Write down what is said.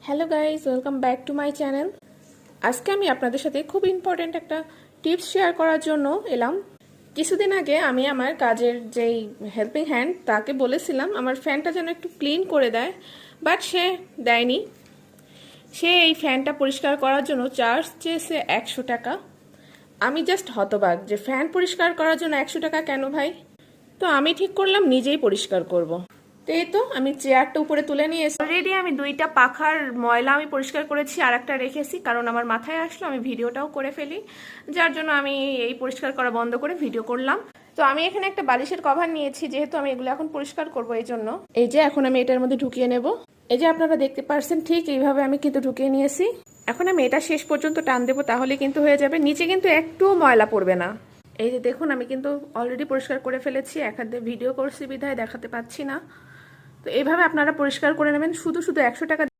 Hello guys, welcome back to my channel. আজকে আমি আপনাদের সাথে খুব ইম্পর্ট্যান্ট একটা টিপস শেয়ার করার জন্য এলাম। কিছুদিন আগে আমি আমার কাজের যেই হেল্পিং হ্যান্ড তাকে বলেছিলাম আমার ফ্যানটা যেন একটু ক্লিন করে দেয়, বাট সে দেয়নি। সে এই ফ্যানটা পরিষ্কার করার জন্য চার্জ চেয়েছে 100 টাকা। আমি জাস্ট হতবাক যে ফ্যান পরিষ্কার করার জন্য 100 টাকা কেন ভাই। তো আমি ঠিক করলাম নিজেই পরিষ্কার করব। তো এই তো আমি চেয়ারটা উপরে তুলে নিয়ে এসে অলরেডি আমি দুইটা পাখার ময়লা আমি পরিষ্কার করেছি, আর একটা রেখেছি কারণ আমার মাথায় আসলো আমি ভিডিওটাও করে ফেলি, যার জন্য আমি এই পরিষ্কার করা বন্ধ করে ভিডিও করলাম। তো আমি এখানে একটা বালিশের কভার নিয়েছি, যেহেতু আমি এগুলো এখন পরিষ্কার করব এই জন্য। এই যে এখন আমি এটার মধ্যে ঢুকিয়ে নেব। এই যে আপনারা দেখতে পাচ্ছেন ঠিক এইভাবে আমি কিন্তু ঢুকিয়ে নিয়েছি। এখন আমি এটা শেষ পর্যন্ত টান দেবো, তাহলে কিন্তু হয়ে যাবে। নিচে কিন্তু একটুও ময়লা পড়বে না। এই যে দেখুন আমি কিন্তু অলরেডি পরিষ্কার করে ফেলেছি, এক হাতে ভিডিও করছি বিধায় দেখাতে পাচ্ছি না। তো এইভাবে আপনারা পরিষ্কার করে নেবেন। শুধু 100 টাকা